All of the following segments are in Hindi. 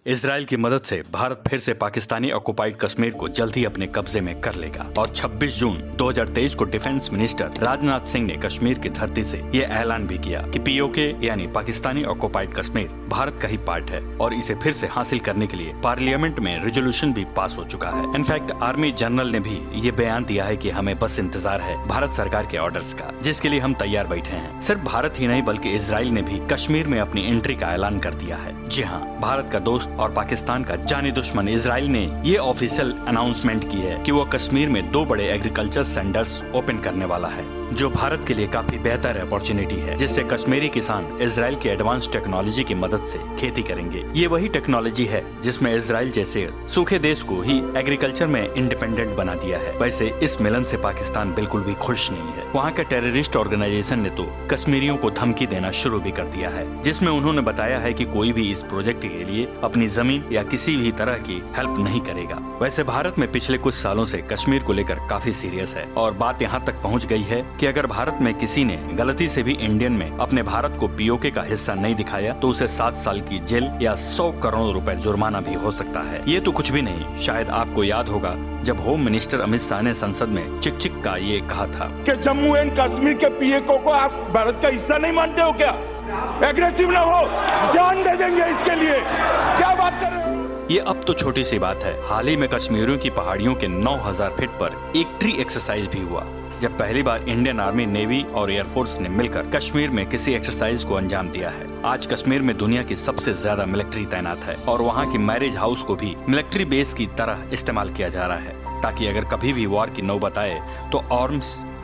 इजराइल की मदद से भारत फिर से पाकिस्तानी ऑक्युपाइड कश्मीर को जल्द ही अपने कब्जे में कर लेगा और 26 जून 2023 को डिफेंस मिनिस्टर राजनाथ सिंह ने कश्मीर की धरती से ये ऐलान भी किया कि पीओके यानी पाकिस्तानी ऑक्युपाइड कश्मीर भारत का ही पार्ट है और इसे फिर से हासिल करने के लिए पार्लियामेंट में रेजोल्यूशन भी पास हो चुका है। इनफैक्ट आर्मी जनरल ने भी ये बयान दिया है कि हमें बस इंतजार है भारत सरकार के ऑर्डर्स का, जिसके लिए हम तैयार बैठे हैं। सिर्फ भारत ही नहीं बल्कि इजराइल ने भी कश्मीर में अपनी एंट्री का ऐलान कर दिया है। जी हाँ, भारत का दोस्त और पाकिस्तान का जानी दुश्मन इजराइल ने ये ऑफिशियल अनाउंसमेंट की है कि वो कश्मीर में 2 बड़े एग्रीकल्चर सेंटर्स ओपन करने वाला है, जो भारत के लिए काफी बेहतर अपॉर्चुनिटी है, जिससे कश्मीरी किसान इजराइल की एडवांस टेक्नोलॉजी की मदद से खेती करेंगे। ये वही टेक्नोलॉजी है जिसमें इजराइल जैसे सूखे देश को ही एग्रीकल्चर में इंडिपेंडेंट बना दिया है। वैसे इस मिलन से पाकिस्तान बिल्कुल भी खुश नहीं है। वहाँ के टेररिस्ट ऑर्गेनाइजेशन ने तो कश्मीरियों को धमकी देना शुरू भी कर दिया है, जिसमें उन्होंने बताया है कि कोई भी इस प्रोजेक्ट के लिए अपनी जमीन या किसी भी तरह की हेल्प नहीं करेगा। वैसे भारत में पिछले कुछ सालों से कश्मीर को लेकर काफी सीरियस है और बात यहाँ तक पहुँच गई है कि अगर भारत में किसी ने गलती से भी इंडियन में अपने भारत को पीओके का हिस्सा नहीं दिखाया तो उसे 7 साल की जेल या 100 करोड़ रुपए जुर्माना भी हो सकता है। ये तो कुछ भी नहीं, शायद आपको याद होगा जब होम मिनिस्टर अमित शाह ने संसद में चिक चिक का ये कहा था कि जम्मू एंड कश्मीर के पीओके को आप भारत का हिस्सा नहीं मानते हो क्या? एग्रेसिव ना हो, जान दे देंगे इसके लिए। क्या बात कर रहे हो? ये अब तो छोटी सी बात है। हाल ही में कश्मीरियों की पहाड़ियों के 9000 फीट पर एक ट्री एक्सरसाइज भी हुआ, जब पहली बार इंडियन आर्मी, नेवी और एयरफोर्स ने मिलकर कश्मीर में किसी एक्सरसाइज को अंजाम दिया है। आज कश्मीर में दुनिया की सबसे ज्यादा मिलिट्री तैनात है और वहाँ की मैरिज हाउस को भी मिलिट्री बेस की तरह इस्तेमाल किया जा रहा है, ताकि अगर कभी भी वॉर की नौबत आए तो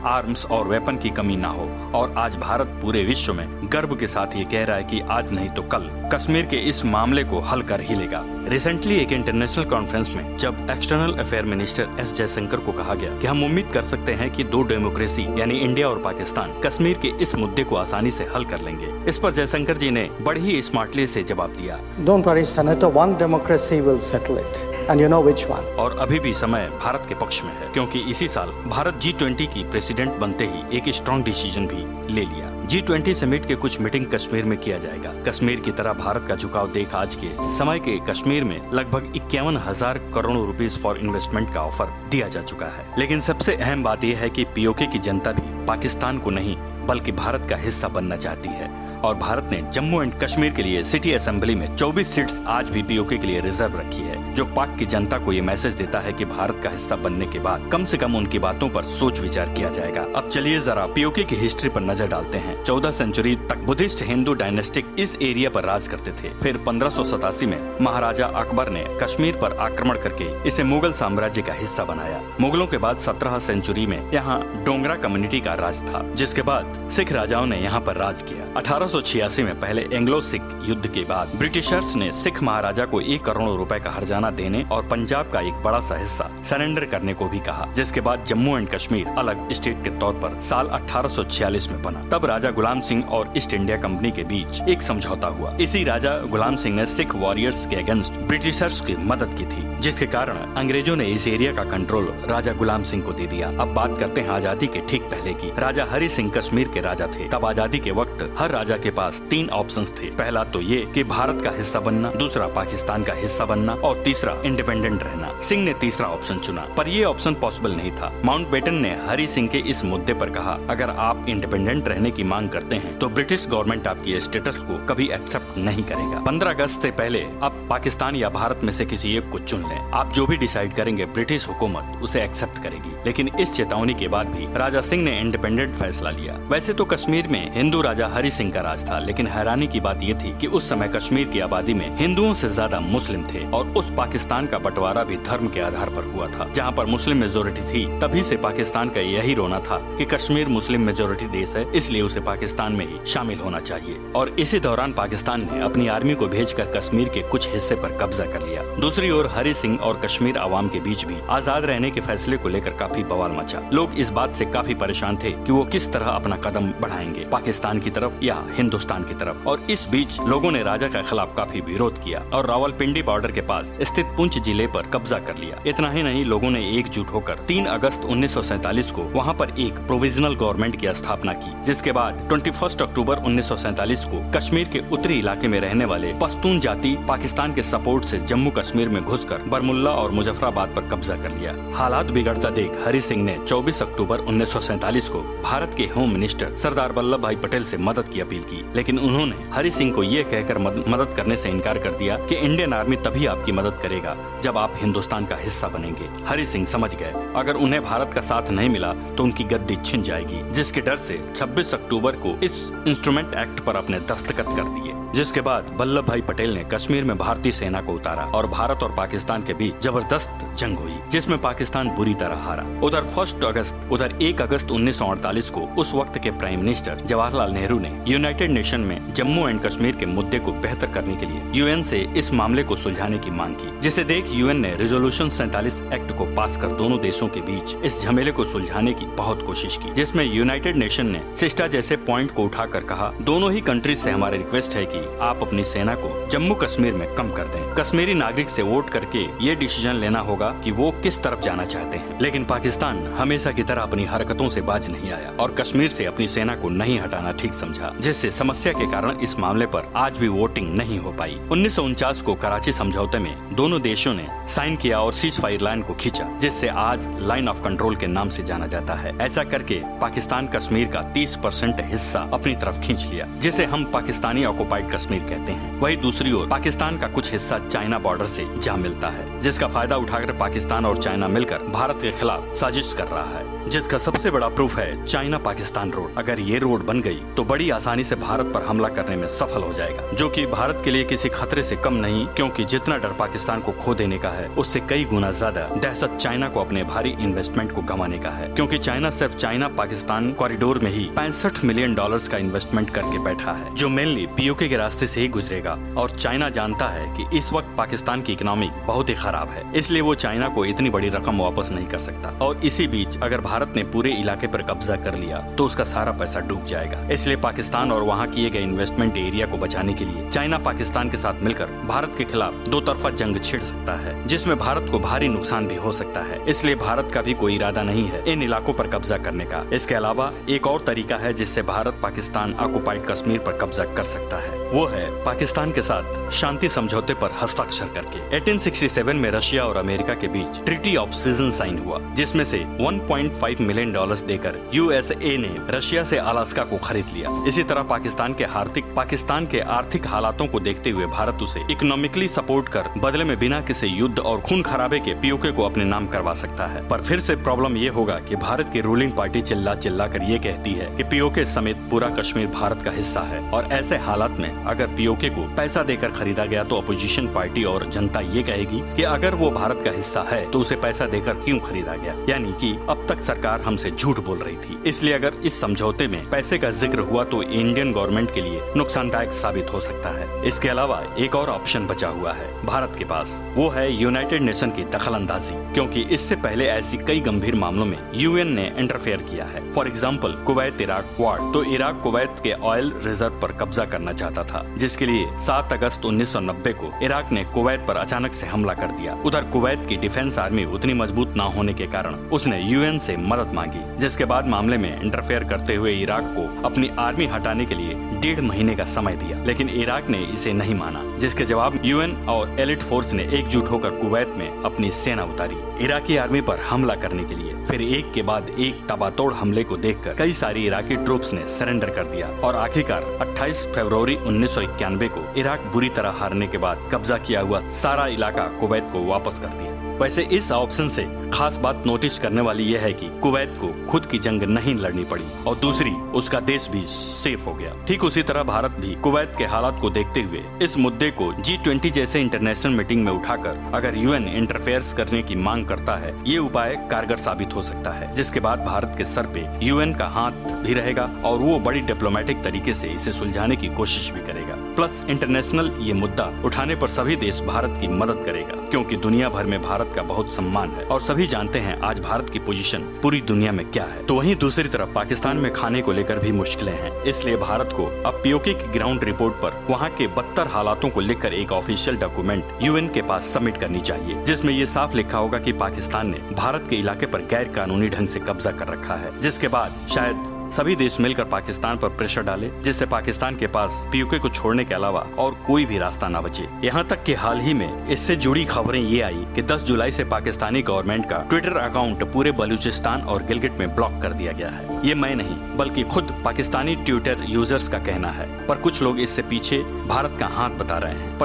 आर्म्स और वेपन की कमी ना हो। और आज भारत पूरे विश्व में गर्व के साथ ये कह रहा है कि आज नहीं तो कल कश्मीर के इस मामले को हल कर ही लेगा। रिसेंटली एक इंटरनेशनल कॉन्फ्रेंस में जब external affair minister S Jaishankar को कहा गया कि हम उम्मीद कर सकते हैं कि 2 डेमोक्रेसी यानी इंडिया और पाकिस्तान कश्मीर के इस मुद्दे को आसानी से हल कर लेंगे। इस पर जयशंकर जी ने बड़ी ही स्मार्टली से जवाब दिया, Don't worry, Senator, one democracy will settle it. And you know which one. और अभी भी समय भारत के पक्ष में है, क्योंकि इसी साल भारत G20 की प्रेसिडेंट बनते ही एक स्ट्रॉन्ग डिसीजन भी ले लिया। G20 समिट के कुछ मीटिंग कश्मीर में किया जाएगा। कश्मीर की तरह भारत का झुकाव देख आज के समय के कश्मीर में लगभग 51,000 करोड़ रुपीस फॉर इन्वेस्टमेंट का ऑफर दिया जा चुका है। लेकिन सबसे अहम बात यह है कि पीओके की जनता भी पाकिस्तान को नहीं बल्कि भारत का हिस्सा बनना चाहती है और भारत ने जम्मू एंड कश्मीर के लिए सिटी असेंबली में 24 सीट्स आज भी पीओके के लिए रिजर्व रखी है, जो पाक की जनता को ये मैसेज देता है कि भारत का हिस्सा बनने के बाद कम से कम उनकी बातों पर सोच विचार किया जाएगा। अब चलिए जरा पीओके की हिस्ट्री पर नजर डालते हैं। 14 सेंचुरी तक बुद्धिस्ट हिंदू डायनेस्टिक इस एरिया पर राज करते थे। फिर 1587 में महाराजा अकबर ने कश्मीर पर आक्रमण करके इसे मुगल साम्राज्य का हिस्सा बनाया। मुगलों के बाद 17 सेंचुरी में यहाँ डोगरा कम्युनिटी का राज था, जिसके बाद सिख राजाओं ने यहाँ पर राज किया। 1886 में पहले एंग्लो सिख युद्ध के बाद ब्रिटिशर्स ने सिख महाराजा को 1 करोड़ रुपए का हर्जाना देने और पंजाब का एक बड़ा सा हिस्सा सरेंडर करने को भी कहा, जिसके बाद जम्मू एंड कश्मीर अलग स्टेट के तौर पर साल 1846 में बना। तब राजा गुलाम सिंह और ईस्ट इंडिया कंपनी के बीच एक समझौता हुआ। इसी राजा गुलाम सिंह ने सिख वॉरियर्स के अगेंस्ट ब्रिटिशर्स की मदद की थी, जिसके कारण अंग्रेजों ने इस एरिया का कंट्रोल राजा गुलाम सिंह को दे दिया। अब बात करते हैं आजादी के ठीक पहले की। राजा हरि सिंह कश्मीर के राजा थे। तब आजादी के वक्त हर राजा के पास 3 ऑप्शंस थे। पहला तो ये कि भारत का हिस्सा बनना, दूसरा पाकिस्तान का हिस्सा बनना और तीसरा इंडिपेंडेंट रहना। सिंह ने तीसरा ऑप्शन चुना, पर ये ऑप्शन पॉसिबल नहीं था। माउंटबेटन ने हरि सिंह के इस मुद्दे पर कहा, अगर आप इंडिपेंडेंट रहने की मांग करते हैं तो ब्रिटिश गवर्नमेंट आपकी स्टेटस को कभी एक्सेप्ट नहीं करेगा। 15 अगस्त से पहले आप पाकिस्तान या भारत में से किसी एक को चुन लें। आप जो भी डिसाइड करेंगे ब्रिटिश हुकूमत उसे एक्सेप्ट करेगी। लेकिन इस चेतावनी के बाद भी राजा सिंह ने इंडिपेंडेंट फैसला लिया। वैसे तो कश्मीर में हिंदू राजा हरि सिंह का राज था, लेकिन हैरानी की बात यह थी कि उस समय कश्मीर की आबादी में हिंदुओं से ज्यादा मुस्लिम थे और उस पाकिस्तान का बंटवारा भी धर्म के आधार पर हुआ था। जहां पर मुस्लिम मेजोरिटी थी, तभी से पाकिस्तान का यही रोना था कि कश्मीर मुस्लिम मेजोरिटी देश है, इसलिए उसे पाकिस्तान में ही शामिल होना चाहिए। और इसी दौरान पाकिस्तान ने अपनी आर्मी को भेजकर कश्मीर के कुछ हिस्से पर कब्जा कर लिया। दूसरी ओर हरि सिंह और कश्मीर आवाम के बीच भी आजाद रहने के फैसले को लेकर काफी बवाल मचा। लोग इस बात से काफी परेशान थे कि वो किस तरह अपना कदम बढ़ाएंगे, पाकिस्तान की तरफ या हिंदुस्तान की तरफ। और इस बीच लोगों ने राजा के खिलाफ काफी विरोध किया और रावलपिंडी बॉर्डर के पास स्थित पुंछ जिले पर कब्जा कर लिया। इतना ही नहीं, लोगों ने एकजुट होकर 3 अगस्त 1947 को वहां पर एक प्रोविजनल गवर्नमेंट की स्थापना की, जिसके बाद 21 अक्टूबर 1947 को कश्मीर के उत्तरी इलाके में रहने वाले पश्तून जाति पाकिस्तान के सपोर्ट से जम्मू कश्मीर में घुसकर बरमुल्ला और मुजफ्फराबाद पर कब्जा कर लिया। हालात बिगड़ता देख हरि सिंह ने 24 अक्टूबर 1947 को भारत के होम मिनिस्टर सरदार वल्लभ भाई पटेल से मदद की अपील की, लेकिन उन्होंने हरि सिंह को ये कहकर मदद करने से इनकार कर दिया कि इंडियन आर्मी तभी आपकी मदद करेगा जब आप हिंदुस्तान का हिस्सा बनेंगे। हरि सिंह समझ गए अगर उन्हें भारत का साथ नहीं मिला तो उनकी गद्दी छिन जाएगी, जिसके डर से 26 अक्टूबर को इस इंस्ट्रूमेंट एक्ट पर अपने दस्तखत कर दिए। जिसके बाद वल्लभ भाई पटेल ने कश्मीर में भारतीय सेना को उतारा और भारत और पाकिस्तान के बीच जबरदस्त जंग हुई, जिसमें पाकिस्तान बुरी तरह हारा। उधर 1 अगस्त 1948 को उस वक्त के प्राइम मिनिस्टर जवाहरलाल नेहरू ने यूनाइटेड नेशन में जम्मू एंड कश्मीर के मुद्दे को बेहतर करने के लिए यूएन से इस मामले को सुलझाने की मांग की, जिसे देख यूएन ने रेजोल्यूशन 47 एक्ट को पास कर दोनों देशों के बीच इस झमेले को सुलझाने की बहुत कोशिश की, जिसमें यूनाइटेड नेशन ने सिस्टा जैसे पॉइंट को उठाकर कहा, दोनों ही कंट्रीज से हमारी रिक्वेस्ट है कि आप अपनी सेना को जम्मू कश्मीर में कम कर दें। कश्मीरी नागरिक से वोट करके ये डिसीजन लेना होगा कि वो किस तरफ जाना चाहते हैं। लेकिन पाकिस्तान हमेशा की तरह अपनी हरकतों से बाज नहीं आया और कश्मीर से अपनी सेना को नहीं हटाना ठीक समझा, जिससे समस्या के कारण इस मामले पर आज भी वोटिंग नहीं हो पाई। 1949 को कराची समझौते में दोनों देशों ने साइन किया और सीज फायर लाइन को खींचा, जिससे आज लाइन ऑफ कंट्रोल के नाम से जाना जाता है। ऐसा करके पाकिस्तान कश्मीर का 30% हिस्सा अपनी तरफ खींच लिया, जिसे हम पाकिस्तानी ऑक्युपाइड कश्मीर कहते हैं। वही दूसरी ओर पाकिस्तान का कुछ हिस्सा चाइना बॉर्डर से जा मिलता है, जिसका फायदा उठाकर पाकिस्तान और चाइना मिलकर भारत के खिलाफ साजिश कर रहा है, जिसका सबसे बड़ा प्रूफ है चाइना पाकिस्तान रोड। अगर ये रोड बन गई तो बड़ी आसानी से भारत पर हमला करने में सफल हो जाएगा, जो कि भारत के लिए किसी खतरे से कम नहीं, क्योंकि जितना डर पाकिस्तान को खो देने का है उससे कई गुना ज्यादा दहशत चाइना को अपने भारी इन्वेस्टमेंट को गंवाने का है, क्योंकि चाइना सिर्फ चाइना पाकिस्तान कॉरिडोर में ही $65 मिलियन का इन्वेस्टमेंट करके बैठा है, जो मेनली पीओके के रास्ते से ही गुजरेगा। और चाइना जानता है कि इस वक्त पाकिस्तान की इकोनॉमी बहुत ही खराब है, इसलिए वो चाइना को इतनी बड़ी रकम वापस नहीं कर सकता। और इसी बीच अगर भारत ने पूरे इलाके पर कब्जा कर लिया तो उसका सारा पैसा डूब जाएगा। इसलिए पाकिस्तान और वहाँ किए गए इन्वेस्टमेंट एरिया को बचाने के लिए चाइना पाकिस्तान के साथ मिलकर भारत के खिलाफ दो तरफा जंग छिड़ सकता है, जिसमें भारत को भारी नुकसान भी हो सकता है। इसलिए भारत का भी कोई इरादा नहीं है इन इलाकों पर कब्जा करने का। इसके अलावा एक और तरीका है जिससे भारत पाकिस्तान ऑक्युपाइड कश्मीर पर कब्जा कर सकता है, वो है पाकिस्तान के साथ शांति समझौते पर हस्ताक्षर करके। 1867 में रशिया और अमेरिका के बीच ट्रीटी ऑफ सीजन साइन हुआ, जिसमें से $1.5 मिलियन देकर यूएसए ने रशिया से अलास्का को खरीद लिया। इसी तरह पाकिस्तान के आर्थिक हालातों को देखते हुए भारत उसे इकोनॉमिकली सपोर्ट कर बदले में बिना किसी युद्ध और खून खराबे के पीओके को अपने नाम करवा सकता है। पर फिर से प्रॉब्लम ये होगा कि भारत की रूलिंग पार्टी चिल्ला कर ये कहती है कि पीओके समेत पूरा कश्मीर भारत का हिस्सा है, और ऐसे हालात में अगर पीओके को पैसा देकर खरीदा गया तो अपोजिशन पार्टी और जनता ये कहेगी कि अगर वो भारत का हिस्सा है तो उसे पैसा देकर क्यों खरीदा गया, यानी कि अब तक सरकार हमसे झूठ बोल रही थी। इसलिए अगर इस समझौते में पैसे का जिक्र हुआ तो इंडियन गवर्नमेंट के लिए नुकसानदायक साबित हो सकता है। इसके अलावा एक और ऑप्शन बचा हुआ है भारत के पास, वो है यूनाइटेड नेशन की दखलंदाजी, क्योंकि इससे पहले ऐसी कई गंभीर मामलों में यूएन ने इंटरफेयर किया है। For example Kuwait Iraq war, तो इराक कुवैत के ऑयल रिजर्व पर कब्जा करना चाहता था, जिसके लिए 7 अगस्त 1990 को इराक ने कुवैत पर अचानक से हमला कर दिया। उधर कुवैत की डिफेंस आर्मी उतनी मजबूत न होने के कारण उसने यूएन से मदद मांगी, जिसके बाद मामले में इंटरफेयर करते हुए इराक को अपनी आर्मी हटाने के लिए 1.5 महीने का समय दिया, लेकिन इराक ने इसे नहीं माना, जिसके जवाब यूएन और एलिट फोर्स ने एकजुट होकर कुवैत में अपनी सेना उतारी इराकी आर्मी पर हमला करने के लिए। फिर एक के बाद एक ताबड़तोड़ हमले को देखकर कई सारी इराकी ट्रूप्स ने सरेंडर कर दिया और आखिरकार 28 फरवरी 1991 को इराक बुरी तरह हारने के बाद कब्जा किया हुआ सारा इलाका कुवैत को वापस कर दिया। वैसे इस ऑप्शन से खास बात नोटिस करने वाली यह है कि कुवैत को खुद की जंग नहीं लड़नी पड़ी और दूसरी उसका देश भी सेफ हो गया। ठीक उसी तरह भारत भी कुवैत के हालात को देखते हुए इस मुद्दे को G20 जैसे इंटरनेशनल मीटिंग में उठाकर अगर यूएन इंटरफेयर करने की मांग करता है, ये उपाय कारगर साबित हो सकता है, जिसके बाद भारत के सर पे यूएन का हाथ भी रहेगा और वो बड़ी डिप्लोमेटिक तरीके से इसे सुलझाने की कोशिश भी करेगा। प्लस इंटरनेशनल ये मुद्दा उठाने पर सभी देश भारत की मदद करेगा, क्योंकि दुनिया भर में भारत का बहुत सम्मान है और सभी जानते हैं आज भारत की पोजीशन पूरी दुनिया में क्या है। तो वहीं दूसरी तरफ पाकिस्तान में खाने को लेकर भी मुश्किलें हैं, इसलिए भारत को अब पीओके की ग्राउंड रिपोर्ट पर वहाँ के बदतर हालातों को लेकर एक ऑफिशियल डॉक्यूमेंट यूएन के पास सबमिट करनी चाहिए, जिसमें ये साफ लिखा होगा कि पाकिस्तान ने भारत के इलाके पर गैर कानूनी ढंग से कब्जा कर रखा है, जिसके बाद शायद सभी देश मिलकर पाकिस्तान पर प्रेशर डाले, जिससे पाकिस्तान के पास पीओके को छोड़ने के अलावा और कोई भी रास्ता न बचे। यहाँ तक कि हाल ही में इससे जुड़ी खबरें ये आई कि 10 जुलाई से पाकिस्तानी गवर्नमेंट का ट्विटर अकाउंट पूरे बलूचिस्तान और गिलगिट में ब्लॉक कर दिया गया है। ये मैं नहीं बल्कि खुद पाकिस्तानी ट्विटर यूजर्स का कहना है, पर कुछ लोग इससे पीछे भारत का हाथ बता रहे हैं,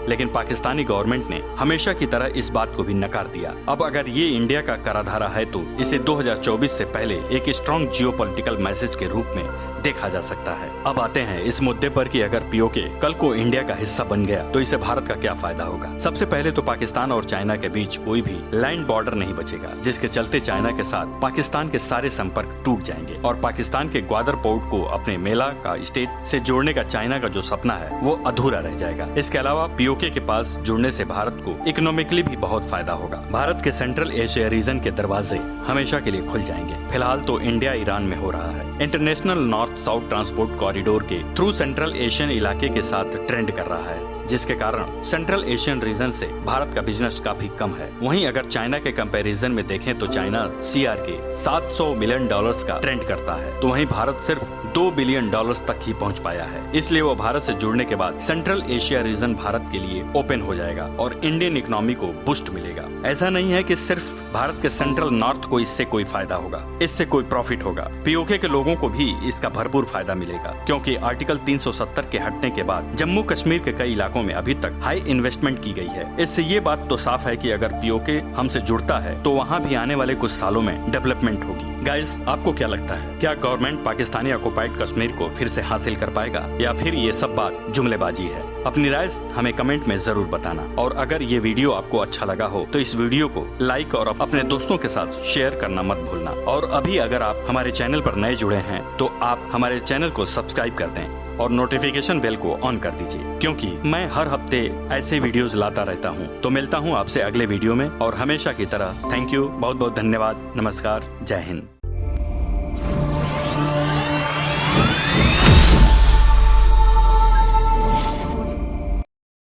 लेकिन पाकिस्तानी गवर्नमेंट ने हमेशा की तरह इस बात को भी नकार दिया। अब अगर ये इंडिया का कराधारा है तो इसे 2024 से पहले एक स्ट्रॉन्ग जियोपॉलिटिकल मैसेज के रूप में देखा जा सकता है। अब आते हैं इस मुद्दे पर कि अगर पीओके कल को इंडिया का हिस्सा बन गया तो इसे भारत का क्या फायदा होगा। सबसे पहले तो पाकिस्तान और चाइना के बीच कोई भी लैंड बॉर्डर नहीं बचेगा, जिसके चलते चाइना के साथ पाकिस्तान के सारे संपर्क टूट जाएंगे और पाकिस्तान के ग्वादर पोर्ट को अपने मेला का स्टेट से जोड़ने का चाइना का जो सपना है वो अधूरा रह जाएगा। इसके अलावा पीओके के पास जुड़ने से भारत को इकोनॉमिकली भी बहुत फायदा होगा। भारत के सेंट्रल एशिया रीजन के दरवाजे हमेशा के लिए खुल जाएंगे। फिलहाल तो इंडिया ईरान में हो रहा है। International north south transport corridor के थ्रू सेंट्रल एशियन इलाके के साथ ट्रेंड कर रहा है, जिसके कारण सेंट्रल एशियन रीजन से भारत का बिजनेस काफी कम है। वहीं अगर चाइना के कंपैरिजन में देखें तो चाइना सीआरके $700 मिलियन का ट्रेंड करता है, तो वहीं भारत सिर्फ $2 बिलियन तक ही पहुंच पाया है। इसलिए वो भारत से जुड़ने के बाद सेंट्रल एशिया रीजन भारत के लिए ओपन हो जाएगा और इंडियन इकोनॉमी को बूस्ट मिलेगा। ऐसा नहीं है कि सिर्फ भारत के सेंट्रल नॉर्थ को इससे कोई फायदा होगा, इससे कोई प्रॉफिट होगा। पीओके के लोगों को भी इसका भरपूर फायदा मिलेगा, क्योंकि आर्टिकल 370 के हटने के बाद जम्मू कश्मीर के कई इलाकों में अभी तक हाई इन्वेस्टमेंट की गई है। इससे ये बात तो साफ है कि अगर पीओके हमसे जुड़ता है तो वहाँ भी आने वाले कुछ सालों में डेवलपमेंट होगी। गाइस, आपको क्या लगता है, क्या गवर्नमेंट पाकिस्तानी ऑक्युपाइड कश्मीर को फिर से हासिल कर पाएगा या फिर ये सब बात जुमलेबाजी है? अपनी राय हमें कमेंट में जरूर बताना, और अगर ये वीडियो आपको अच्छा लगा हो तो इस वीडियो को लाइक और अपने दोस्तों के साथ शेयर करना मत भूलना। और अभी अगर आप हमारे चैनल पर नए जुड़े हैं तो आप हमारे चैनल को सब्सक्राइब कर दें और नोटिफिकेशन बेल को ऑन कर दीजिए, क्योंकि मैं हर हफ्ते ऐसे वीडियोस लाता रहता हूं। तो मिलता हूं आपसे अगले वीडियो में, और हमेशा की तरह थैंक यू, बहुत बहुत धन्यवाद, नमस्कार, जय हिंद।